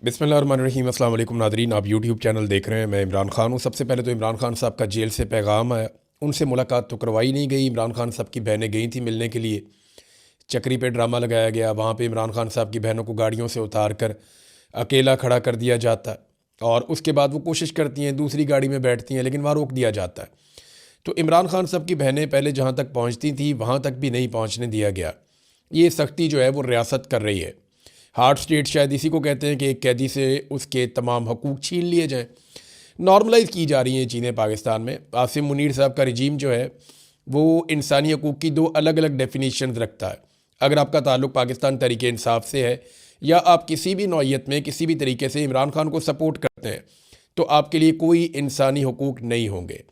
बिस्मिल्लाहिर्रहमानिर्रहीम। अस्सलाम वालेकुम नादरीन, आप यूट्यूब चैनल देख रहे हैं। मैं इमरान खान हूँ। सबसे पहले तो इमरान खान साहब का जेल से पैगाम आया। उनसे मुलाकात तो करवाई नहीं गई। इमरान खान साहब की बहनें गई थी मिलने के लिए। चक्री पे ड्रामा लगाया गया। वहाँ पे इमरान खान साहब की बहनों को गाड़ियों से उतार कर अकेला खड़ा कर दिया जाता है और उसके बाद वो कोशिश करती हैं, दूसरी गाड़ी में बैठती हैं, लेकिन वहाँ रोक दिया जाता है। तो इमरान खान साहब की बहनें पहले जहाँ तक पहुँचती थी वहाँ तक भी नहीं पहुँचने दिया गया। ये सख्ती जो है वो रियासत कर रही है। हार्ड स्टेट शायद इसी को कहते हैं कि एक कैदी से उसके तमाम हकूक़ छीन लिए जाएँ। नॉर्मलाइज़ की जा रही हैं चीज़ें पाकिस्तान में। आसिम मुनीर साहब का रिजीम जो है वो इंसानी हकूक़ की दो अलग अलग डेफिनेशन रखता है। अगर आपका ताल्लुक़ पाकिस्तान तहरीक इंसाफ से है या आप किसी भी नौइयत में किसी भी तरीके से इमरान खान को सपोर्ट करते हैं तो आपके लिए कोई इंसानी हकूक़ नहीं होंगे।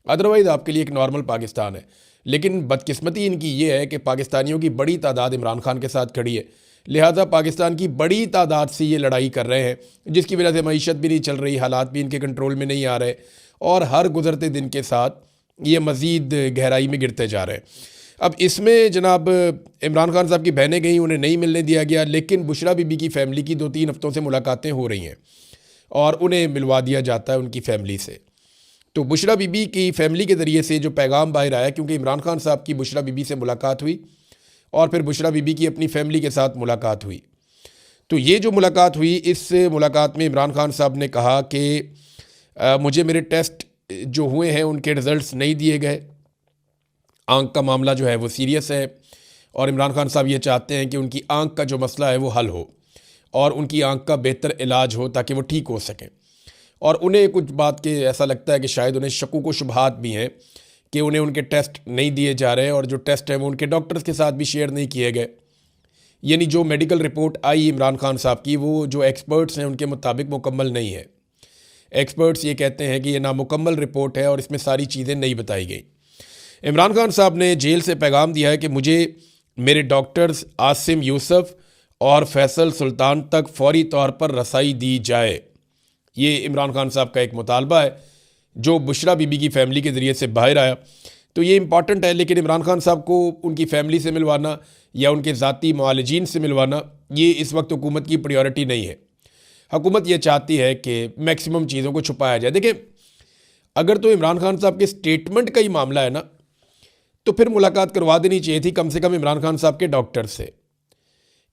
अदरवाइज़ आपके लिए एक नॉर्मल पाकिस्तान है। लेकिन बदकिस्मती इनकी ये है कि पाकिस्तानियों की बड़ी तादाद इमरान खान के साथ खड़ी है, लिहाजा पाकिस्तान की बड़ी तादाद से ये लड़ाई कर रहे हैं, जिसकी वजह से मईशत भी नहीं चल रही, हालात भी इनके कंट्रोल में नहीं आ रहे और हर गुजरते दिन के साथ ये मज़ीद गहराई में गिरते जा रहे हैं। अब इसमें जनाब इमरान खान साहब की बहनें गई, उन्हें नहीं मिलने दिया गया, लेकिन बुशरा बीबी की फ़ैमिली की 2-3 हफ़्तों से मुलाकातें हो रही हैं और उन्हें मिलवा दिया जाता है उनकी फ़ैमिली से। तो बुशरा बीबी की फ़ैमिली के ज़रिए से जो पैगाम बाहर आया, क्योंकि इमरान खान साहब की बुशरा बीबी से मुलाकात हुई और फिर बुशरा बीबी की अपनी फ़ैमिली के साथ मुलाकात हुई। तो ये जो मुलाकात हुई, इस मुलाकात में इमरान खान साहब ने कहा कि मुझे मेरे टेस्ट जो हुए हैं उनके रिज़ल्ट्स नहीं दिए गए। आँख का मामला जो है वो सीरियस है और इमरान खान साहब ये चाहते हैं कि उनकी आँख का जो मसला है वो हल हो और उनकी आँख का बेहतर इलाज हो ताकि वो ठीक हो सकें। और उन्हें कुछ बात के ऐसा लगता है कि शायद उन्हें शक्कू को शुबहात भी हैं कि उन्हें उनके टेस्ट नहीं दिए जा रहे और जो टेस्ट हैं वो उनके डॉक्टर्स के साथ भी शेयर नहीं किए गए। यानी जो मेडिकल रिपोर्ट आई इमरान खान साहब की, वो जो एक्सपर्ट्स हैं उनके मुताबिक मुकम्मल नहीं है। एक्सपर्ट्स ये कहते हैं कि ये नामुकम्मल रिपोर्ट है और इसमें सारी चीज़ें नहीं बताई गई। इमरान खान साहब ने जेल से पैगाम दिया है कि मुझे मेरे डॉक्टर्स आसिम यूसुफ और फैसल सुल्तान तक फौरी तौर पर रसाई दी जाए। ये इमरान खान साहब का एक मुतालबा है जो बुशरा बीबी की फ़ैमिली के ज़रिए से बाहर आया। तो ये इम्पॉर्टेंट है, लेकिन इमरान खान साहब को उनकी फ़ैमिली से मिलवाना या उनके ज़ाती मुआलिजीन से मिलवाना ये इस वक्त हुकूमत की प्रायोरिटी नहीं है। हुकूमत ये चाहती है कि मैक्सिमम चीज़ों को छुपाया जाए। देखिए, अगर तो इमरान खान साहब के स्टेटमेंट का ही मामला है ना, तो फिर मुलाकात करवा देनी चाहिए थी कम से कम इमरान खान साहब के डॉक्टर से,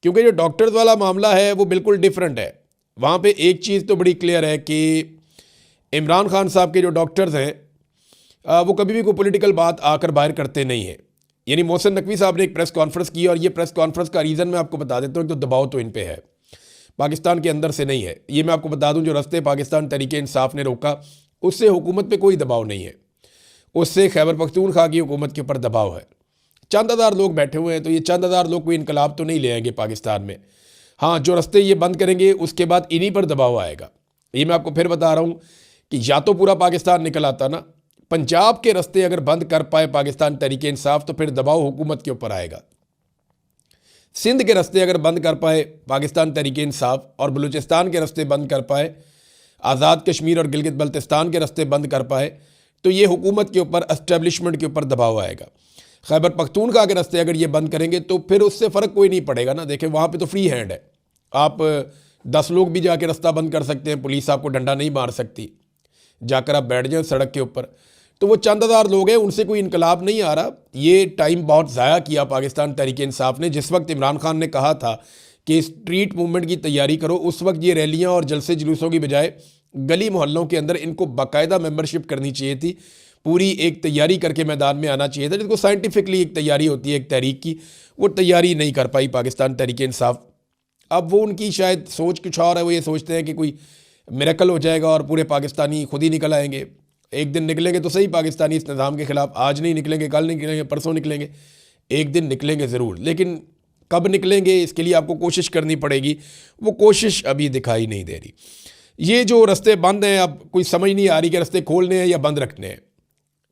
क्योंकि जो डॉक्टर्स वाला मामला है वो बिल्कुल डिफरेंट है। वहाँ पे एक चीज़ तो बड़ी क्लियर है कि इमरान खान साहब के जो डॉक्टर्स हैं वो कभी भी कोई पॉलिटिकल बात आकर बाहर करते नहीं हैं। यानी मोहसिन नकवी साहब ने एक प्रेस कॉन्फ्रेंस की और ये प्रेस कॉन्फ्रेंस का रीज़न मैं आपको बता देता हूँ। तो दबाव तो इन पे है, पाकिस्तान के अंदर से नहीं है। ये मैं आपको बता दूँ, जो रास्ते पाकिस्तान तहरीक इंसाफ ने रोका उससे हुकूमत पे कोई दबाव नहीं है, उससे खैबर पख्तूनख्वा की हुकूमत के ऊपर दबाव है। चंद हज़ार लोग बैठे हुए हैं, तो ये चंद हज़ार लोग कोई इनकलाब तो नहीं ले आएंगे पाकिस्तान में। हाँ, जो रास्ते ये बंद करेंगे उसके बाद इन्हीं पर दबाव आएगा। ये मैं आपको फिर बता रहा हूँ कि या तो पूरा पाकिस्तान निकल आता ना, पंजाब के रास्ते अगर बंद कर पाए पाकिस्तान तहरीक इंसाफ तो फिर दबाव हुकूमत के ऊपर आएगा। सिंध के रास्ते अगर बंद कर पाए पाकिस्तान तहरीक इंसाफ और बलूचिस्तान के रास्ते बंद कर पाए, आज़ाद कश्मीर और गिलगित बल्तिस्तान के रास्ते बंद कर पाए, तो ये हुकूमत के ऊपर, एस्टेब्लिशमेंट के ऊपर दबाव आएगा। खैबर पख्तूनख्वा के रास्ते अगर ये बंद करेंगे तो फिर उससे फ़र्क कोई नहीं पड़ेगा ना। देखें, वहाँ पे तो फ्री हैंड है, आप 10 लोग भी जाके रास्ता बंद कर सकते हैं, पुलिस आपको डंडा नहीं मार सकती। जाकर आप बैठ जाएं सड़क के ऊपर, तो वो चंद हज़ार लोग हैं, उनसे कोई इनकलाब नहीं आ रहा। ये टाइम बहुत ज़ाया किया पाकिस्तान तहरीक इंसाफ ने। जिस वक्त इमरान खान ने कहा था कि स्ट्रीट मूवमेंट की तैयारी करो, उस वक्त ये रैलियाँ और जलसे जुलूसों की बजाय गली मोहल्लों के अंदर इनको बाकायदा मेंबरशिप करनी चाहिए थी, पूरी एक तैयारी करके मैदान में आना चाहिए था, जिसको साइंटिफिकली एक तैयारी होती है एक तहरीक की। वो तैयारी नहीं कर पाई पाकिस्तान तहरीक इंसाफ। अब वो उनकी शायद सोच कुछ और है, वो ये सोचते हैं कि कोई मिरेकल हो जाएगा और पूरे पाकिस्तानी खुद ही निकल आएंगे। एक दिन निकलेंगे तो सही पाकिस्तानी इस निज़ाम के ख़िलाफ़, आज नहीं निकलेंगे, कल नहीं निकलेंगे, परसों निकलेंगे, एक दिन निकलेंगे ज़रूर, लेकिन कब निकलेंगे इसके लिए आपको कोशिश करनी पड़ेगी। वो कोशिश अभी दिखाई नहीं दे रही। ये जो रास्ते बंद हैं, अब कोई समझ नहीं आ रही कि रास्ते खोलने हैं या बंद रखने हैं।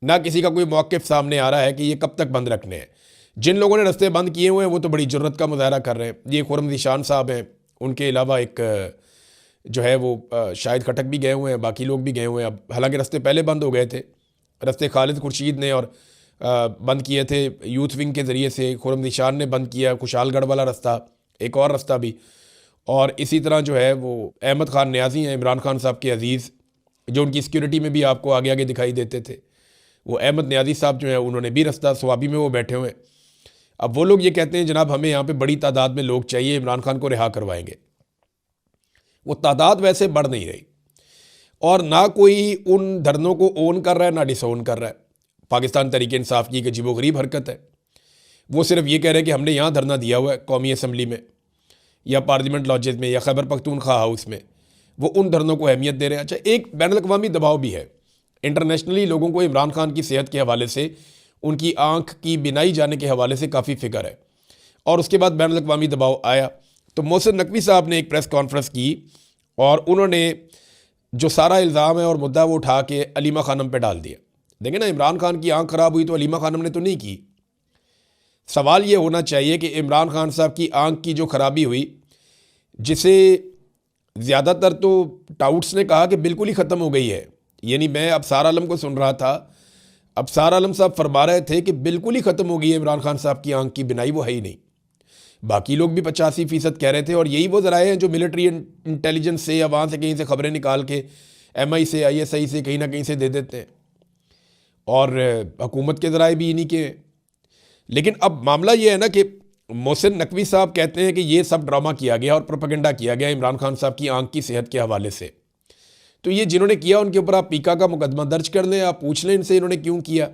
ना किसी का कोई मौक़िफ़ सामने आ रहा है कि ये कब तक बंद रखने हैं। जिन लोगों ने रास्ते बंद किए हुए हैं वो तो बड़ी जुर्रत का मुज़ाहरा कर रहे हैं। ये खुर्रम ज़ीशान साहब हैं, उनके अलावा एक जो है वो शाहिद खटक भी गए हुए हैं, बाकी लोग भी गए हुए हैं। अब हालांकि रास्ते पहले बंद हो गए थे, रास्ते खालिद खुर्शीद ने और बंद किए थे यूथ विंग के ज़रिए से, खुर्रम ज़ीशान ने बंद किया, खुशहालगढ़ वाला रास्ता, एक और रास्ता भी। और इसी तरह जो है वो अहमद ख़ान न्याज़ी हैं, इमरान खान साहब के अजीज़, जो उनकी सिक्योरिटी में भी आपको आगे आगे दिखाई देते थे। वो अहमद न्याज़ी साहब जो हैं उन्होंने भी रास्ता स्वाबी में वो बैठे हुए हैं। अब वो लोग ये कहते हैं जनाब हमें यहाँ पे बड़ी तादाद में लोग चाहिए, इमरान खान को रिहा करवाएंगे। वो तादाद वैसे बढ़ नहीं रही और ना कोई उन धरनों को ओन कर रहा है ना डिसोन कर रहा है। पाकिस्तान तहरीक इंसाफ की एक अजीबोगरीब हरकत है। वो सिर्फ ये कह रहे हैं कि हमने यहाँ धरना दिया हुआ है कौमी असम्बली में या पार्लियामेंट लॉजेस में या खैबर पख्तूनख्वा हाउस में, वो उन धरनों को अहमियत दे रहे हैं। अच्छा, एक बैनुल अक़वामी दबाव भी है। इंटरनेशनली लोगों को इमरान खान की सेहत के हवाले से, उनकी आँख की बिनाई जाने के हवाले से काफ़ी फ़िक्र है। और उसके बाद बैनुल अक़वामी दबाव आया तो मोहसिन नकवी साहब ने एक प्रेस कॉन्फ्रेंस की और उन्होंने जो सारा इल्ज़ाम है और मुद्दा वो उठा के अलीमा खानम पे डाल दिया। देखें ना, इमरान खान की आँख ख़राब हुई तो अलीमा खानम ने तो नहीं की। सवाल ये होना चाहिए कि इमरान खान साहब की आँख की जो ख़राबी हुई, जिसे ज़्यादातर तो टाउट्स ने कहा कि बिल्कुल ही ख़त्म हो गई है, यानी मैं अबसार आलम को सुन रहा था, अबसार आलम साहब फरमा रहे थे कि बिल्कुल ही ख़त्म हो गई है इमरान खान साहब की आँख की बिनाई, वो है ही नहीं। बाकी लोग भी 85% कह रहे थे और यही वो ज़राए हैं जो मिलिट्री इंटेलिजेंस से या वहाँ से कहीं से खबरें निकाल के MI से ISI से कहीं ना कहीं से दे देते हैं और हुकूमत के ज़राए भी इन्हीं के। लेकिन अब मामला ये है ना कि मोहसिन नकवी साहब कहते हैं कि ये सब ड्रामा किया गया और प्रोपेगेंडा किया गया इमरान खान साहब की आँख की सेहत के हवाले से। तो ये जिन्होंने किया उनके ऊपर आप पीका का मुकदमा दर्ज कर लें, आप पूछ लें इनसे इन्होंने क्यों किया।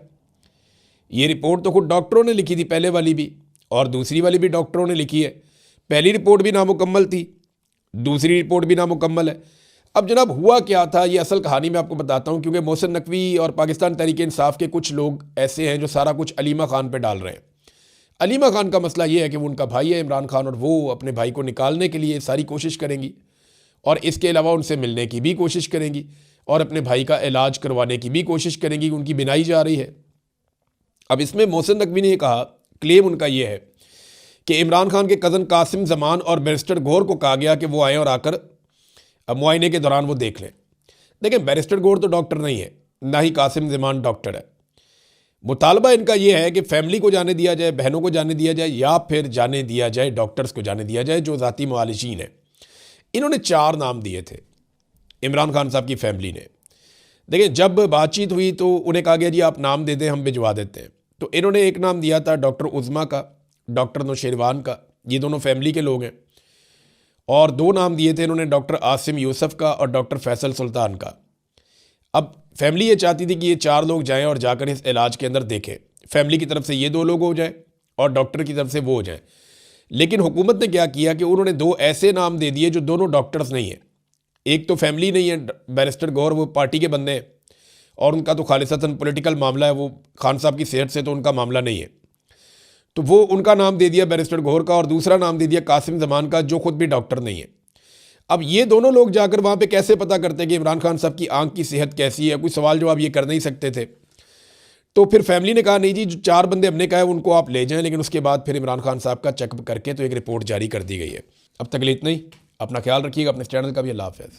ये रिपोर्ट तो खुद डॉक्टरों ने लिखी थी, पहले वाली भी और दूसरी वाली भी डॉक्टरों ने लिखी है। पहली रिपोर्ट भी नामुकम्मल थी, दूसरी रिपोर्ट भी नामुकम्मल है। अब जनाब हुआ क्या था, ये असल कहानी मैं आपको बताता हूँ, क्योंकि मोहसिन नकवी और पाकिस्तान तहरीक इंसाफ के कुछ लोग ऐसे हैं जो सारा कुछ अलीमा खान पे डाल रहे हैं। अलीमा खान का मसला ये है कि वो उनका भाई है इमरान खान और वो अपने भाई को निकालने के लिए सारी कोशिश करेंगी और इसके अलावा उनसे मिलने की भी कोशिश करेंगी और अपने भाई का इलाज करवाने की भी कोशिश करेंगी। उनकी बिनाई जा रही है। अब इसमें मोहसिन नकवी ने ये कहा, क्लेम उनका ये है कि इमरान खान के कज़न कासिम जमान और बैरिस्टर गौर को कहा गया कि वो आएँ और आकर मुआयने के दौरान वो देख लें। देखें, बैरिस्टर गौर तो डॉक्टर नहीं है, ना ही कासिम जमान डॉक्टर है। मुतालबा इनका ये है कि फैमिली को जाने दिया जाए, बहनों को जाने दिया जाए या फिर जाने दिया जाए डॉक्टर्स को जाने दिया जाए जो ज़ाती मुआलिजीन है। इन्होंने 4 नाम दिए थे इमरान खान साहब की फैमिली ने। देखिए, जब बातचीत हुई तो उन्हें कहा गया जी आप नाम दे दें, हम भिजवा देते हैं। तो इन्होंने एक नाम दिया था डॉक्टर उज़मा का, डॉक्टर नौशेरवान का, ये दोनों फैमिली के लोग हैं। और 2 नाम दिए थे इन्होंने डॉक्टर आसिम यूसुफ का और डॉक्टर फैसल सुल्तान का। अब फैमिली ये चाहती थी कि ये 4 लोग जाएं और जाकर इस इलाज के अंदर देखें। फैमिली की तरफ से ये 2 लोग हो जाएं और डॉक्टर की तरफ से वो हो जाएं। लेकिन हुकूमत ने क्या किया कि उन्होंने 2 ऐसे नाम दे दिए जो दोनों डॉक्टर्स नहीं हैं। एक तो फैमिली नहीं है, बैरिस्टर गौर वो पार्टी के बंदे हैं और उनका तो खालिसतन पॉलिटिकल मामला है, वो खान साहब की सेहत से तो उनका मामला नहीं है। तो वो उनका नाम दे दिया बैरिस्टर गौर का और दूसरा नाम दे दिया कासिम जमान का, जो खुद भी डॉक्टर नहीं है। अब ये दोनों लोग जाकर वहाँ पे कैसे पता करते कि इमरान खान साहब की आंख की सेहत कैसी है, कोई सवाल जवाब ये कर नहीं सकते थे। तो फिर फैमिली ने कहा नहीं जी, जो 4 बंदे हमने कहा है उनको आप ले जाएं, लेकिन उसके बाद फिर इमरान खान साहब का चेकअप करके तो एक रिपोर्ट जारी कर दी गई है। अब तक इतना ही। अपना ख्याल रखिएगा, अपने चैनल का भी। अल्लाह हाफ़िज़।